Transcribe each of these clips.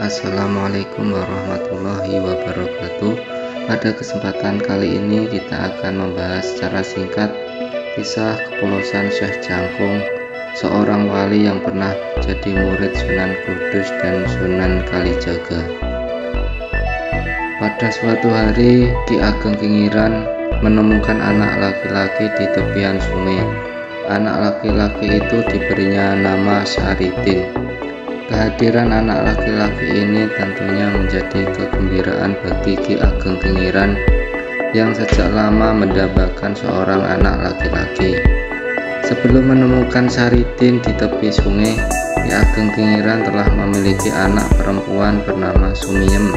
Assalamualaikum warahmatullahi wabarakatuh. Pada kesempatan kali ini kita akan membahas secara singkat kisah kepolosan Syekh Jangkung, seorang wali yang pernah jadi murid Sunan Kudus dan Sunan Kalijaga. Pada suatu hari, Ki Ageng Kingiran menemukan anak laki-laki di tepian sungai. Anak laki-laki itu diberinya nama Saridin. Kehadiran anak laki-laki ini tentunya menjadi kegembiraan bagi Ki Ageng Kingiran yang sejak lama mendambakan seorang anak laki-laki. Sebelum menemukan Saridin di tepi sungai, Ki Ageng Kingiran telah memiliki anak perempuan bernama Sumiyem.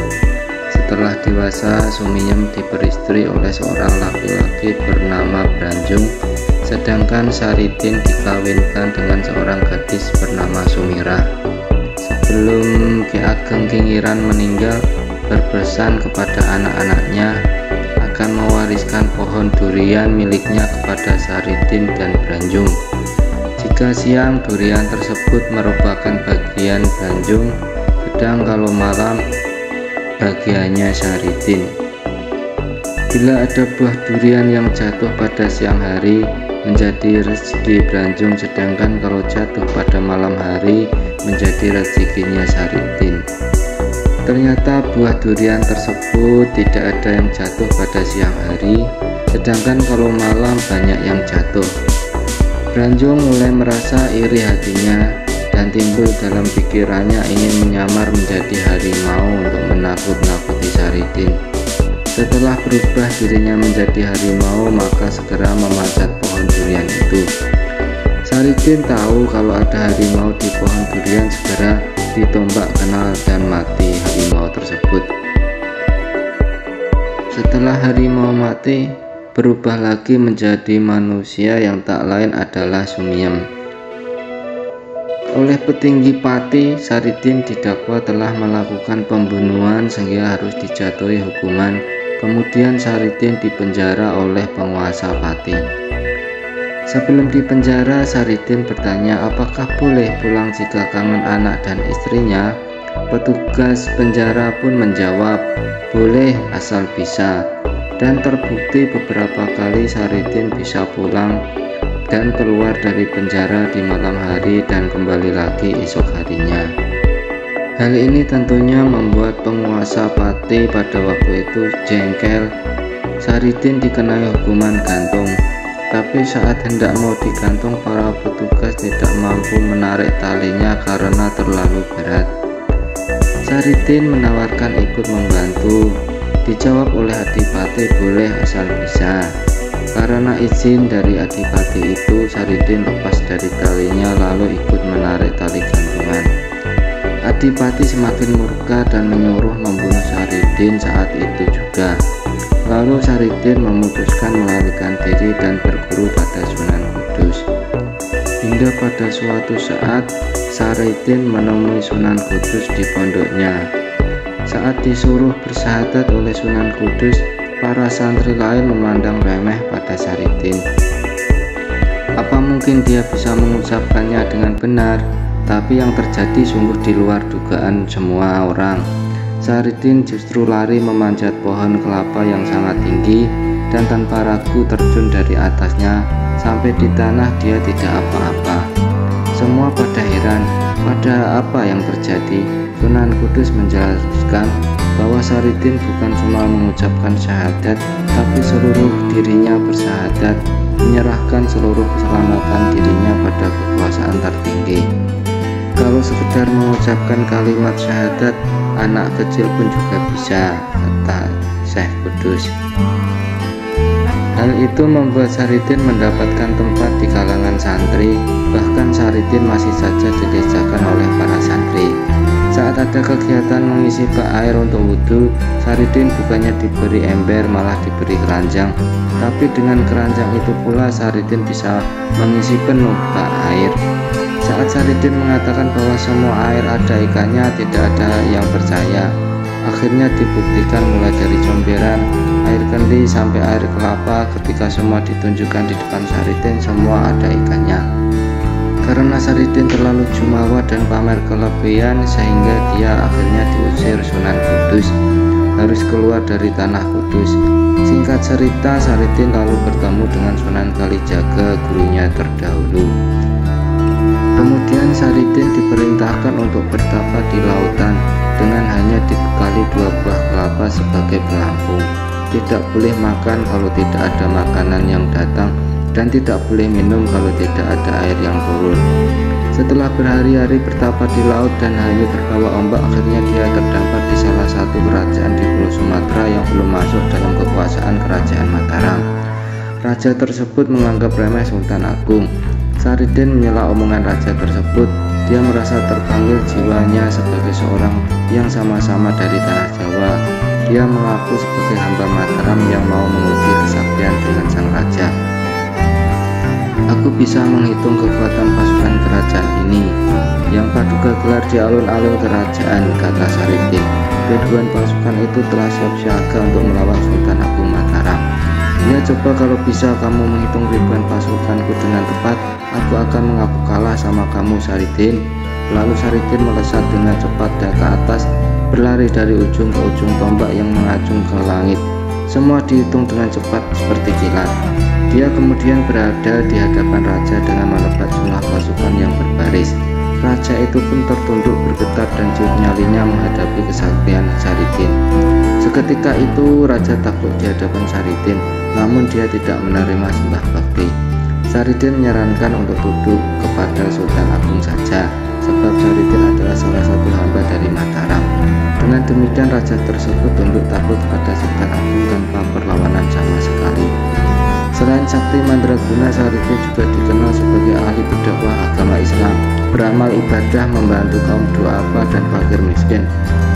Setelah dewasa, Sumiyem diperistri oleh seorang laki-laki bernama Branjung, sedangkan Saridin dikawinkan dengan seorang gadis bernama Sumirah. Sebelum Ki Ageng Kingiran meninggal, berpesan kepada anak-anaknya akan mewariskan pohon durian miliknya kepada Saridin dan Branjung. Jika siang, durian tersebut merupakan bagian Branjung, sedang kalau malam bagiannya Saridin. Bila ada buah durian yang jatuh pada siang hari, menjadi rezeki Branjung, sedangkan kalau jatuh pada malam hari menjadi rezekinya Saridin. Ternyata buah durian tersebut tidak ada yang jatuh pada siang hari, sedangkan kalau malam banyak yang jatuh. Branjung mulai merasa iri hatinya dan timbul dalam pikirannya ingin menyamar menjadi harimau untuk menakut-nakuti Saridin. Setelah berubah dirinya menjadi harimau, maka segera memanjat pohon durian itu. Saridin tahu kalau ada harimau di pohon durian, segera ditombak kenal dan mati harimau tersebut. Setelah harimau mati, berubah lagi menjadi manusia yang tak lain adalah Sumiyem. Oleh petinggi Pati, Saridin didakwa telah melakukan pembunuhan sehingga harus dijatuhi hukuman. Kemudian Saridin dipenjara oleh penguasa Pati. Sebelum dipenjara, Saridin bertanya apakah boleh pulang jika kangen anak dan istrinya. Petugas penjara pun menjawab, boleh asal bisa. Dan terbukti beberapa kali Saridin bisa pulang dan keluar dari penjara di malam hari dan kembali lagi esok harinya. Hal ini tentunya membuat penguasa Pati pada waktu itu jengkel. Saridin dikenai hukuman gantung, tapi saat hendak mau digantung, para petugas tidak mampu menarik talinya karena terlalu berat. Saridin menawarkan ikut membantu. Dijawab oleh Adipati boleh asal bisa. Karena izin dari Adipati itu, Saridin lepas dari talinya lalu ikut menarik tali gantungan. Adipati semakin murka dan menyuruh membunuh Saridin saat itu juga. Lalu Saridin memutuskan melarikan diri dan berguru pada Sunan Kudus. Hingga pada suatu saat Saridin menemui Sunan Kudus di pondoknya. Saat disuruh bersahadat oleh Sunan Kudus, para santri lain memandang remeh pada Saridin. Apa mungkin dia bisa mengucapkannya dengan benar? Tapi yang terjadi sungguh di luar dugaan semua orang. Saridin justru lari memanjat pohon kelapa yang sangat tinggi dan tanpa ragu terjun dari atasnya. Sampai di tanah dia tidak apa-apa. Semua pada heran, pada apa yang terjadi. Sunan Kudus menjelaskan bahwa Saridin bukan cuma mengucapkan syahadat, tapi seluruh dirinya bersahadat, menyerahkan seluruh keselamatan dirinya pada kekuasaan tertinggi. Kalau sekedar mengucapkan kalimat syahadat, anak kecil pun juga bisa, kata Syekh Kudus. Hal itu membuat Saridin mendapatkan tempat di kalangan santri, bahkan Saridin masih saja dilecehkan oleh para santri. Saat ada kegiatan mengisi bak air untuk wudhu, Saridin bukannya diberi ember, malah diberi keranjang. Tapi dengan keranjang itu pula Saridin bisa mengisi penuh bak air. Saat Saridin mengatakan bahwa semua air ada ikannya, tidak ada yang percaya. Akhirnya dibuktikan mulai dari comberan, air kendi sampai air kelapa. Ketika semua ditunjukkan di depan Saridin, semua ada ikannya. Karena Saridin terlalu jumawa dan pamer kelebihan, sehingga dia akhirnya diusir Sunan Kudus, harus keluar dari tanah Kudus. Singkat cerita, Saridin lalu bertemu dengan Sunan Kalijaga, gurunya terdahulu. Kemudian Saridin diperintahkan untuk bertapa di lautan dengan hanya dibekali 2 buah kelapa sebagai pelampung. Tidak boleh makan kalau tidak ada makanan yang datang, dan tidak boleh minum kalau tidak ada air yang turun. Setelah berhari-hari bertapa di laut dan hanya terbawa ombak, akhirnya dia terdampar di salah satu kerajaan di Pulau Sumatera yang belum masuk dalam kekuasaan Kerajaan Mataram. Raja tersebut menganggap remeh Sultan Agung. Saridin menyela omongan raja tersebut. Dia merasa terpanggil jiwanya sebagai seorang yang sama-sama dari tanah Jawa. Dia mengaku sebagai hamba Mataram yang mau menguji kesaktian dengan sang raja. Aku bisa menghitung kekuatan pasukan kerajaan ini yang paduka gelar di alun-alun kerajaan, kata Saridin. Ribuan pasukan itu telah siap siaga untuk melawan Sultan Agung Mataram. Ya, coba kalau bisa kamu menghitung ribuan pasukanku dengan tepat, aku akan mengaku kalah sama kamu, Saridin. Lalu Saridin melesat dengan cepat ke atas, berlari dari ujung ke ujung tombak yang mengacung ke langit. Semua dihitung dengan cepat seperti kilat. Dia kemudian berada di hadapan raja dengan melebat jumlah pasukan yang berbaris. Raja itu pun tertunduk bergetar dan ciut nyalinya menghadapi kesaktian Saridin. Seketika itu raja takut di hadapan Saridin, namun dia tidak menerima sembah bakti. Saridin menyarankan untuk tunduk kepada Sultan Agung saja, sebab Saridin adalah salah satu hamba dari Mataram. Dengan demikian raja tersebut tunduk takut kepada Sultan Agung tanpa perlawanan sama sekali. Selain sakti mandraguna, Saridin juga dikenal sebagai ahli berdakwah agama Islam, beramal ibadah, membantu kaum duafa dan fakir miskin.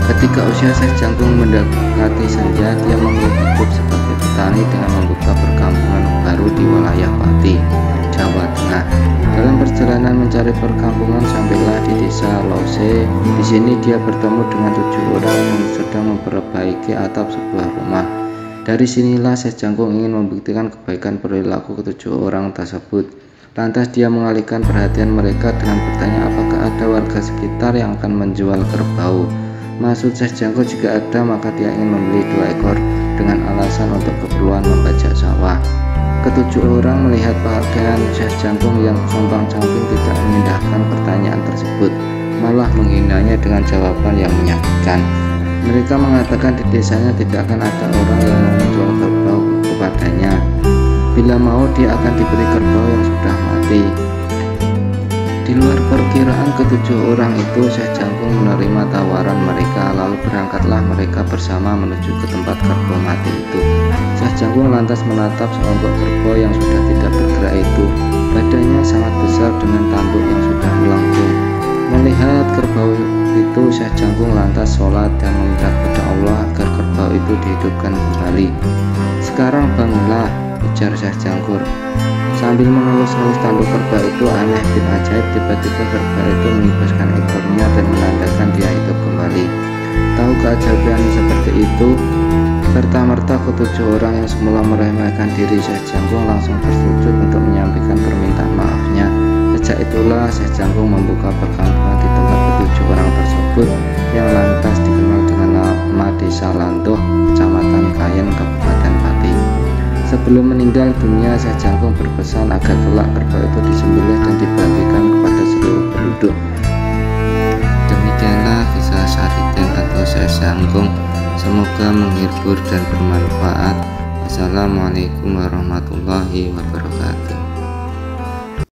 Ketika usia Syekh Jangkung mendekati senja, dia memilih hidup sebagai petani dengan membuka perkampungan baru di wilayah Pati, Jawa Tengah. Dalam perjalanan mencari perkampungan, sampailah di desa Lause. Di sini dia bertemu dengan 7 orang yang sedang memperbaiki atap sebuah rumah. Dari sinilah Syekh Jangkung ingin membuktikan kebaikan perilaku ke-7 orang tersebut. Lantas dia mengalihkan perhatian mereka dengan bertanya apakah ada warga sekitar yang akan menjual kerbau. Maksud Syekh Jangkung jika ada, maka dia ingin membeli 2 ekor dengan alasan untuk keperluan membajak sawah. Ke-7 orang melihat pakaian Syekh Jangkung yang compang-camping tidak mengindahkan pertanyaan tersebut, malah menghinanya dengan jawaban yang menyakitkan. Mereka mengatakan di desanya tidak akan ada orang yang mau menjual kerbau kepadanya. Bila mau, dia akan diberi kerbau yang sudah mati. Di luar perkiraan ke-7 orang itu, Syekh Jangkung menerima tawaran mereka, lalu berangkatlah mereka bersama menuju ke tempat kerbau mati itu. Syekh Jangkung lantas menatap seonggok kerbau yang sudah tidak bergerak itu. Badannya sangat besar dengan tanduk yang sudah melengkung. Melihat kerbau itu, Syekh Jangkung lantas sholat dan meminta kepada Allah agar kerbau itu dihidupkan kembali. Sekarang bangunlah, ujar Syekh Jangkung. Sambil mengelus-elus tanduk kerbau itu, aneh bin ajaib, tiba-tiba kerbau itu mengibaskan ekornya dan menandakan dia hidup kembali. Tahu keajaiban seperti itu, serta-merta ke-7 orang yang semula meremehkan diri Syekh Jangkung langsung bersujud untuk menyampaikan permintaan maafnya. Sejak itulah Syekh Jangkung membuka perkampungan di tempat ke-7 orang tersebut yang lantas dikenal dengan nama Desa Lantuh, Kecamatan Kayen, Kabupaten Pati. Sebelum meninggal dunia, Syekh Jangkung berpesan agar kelak kerbau itu disembelih dan dibagikan kepada seluruh penduduk. Demikianlah kisah Saridin atau Syekh Jangkung. Semoga menghibur dan bermanfaat. Wassalamualaikum warahmatullahi wabarakatuh.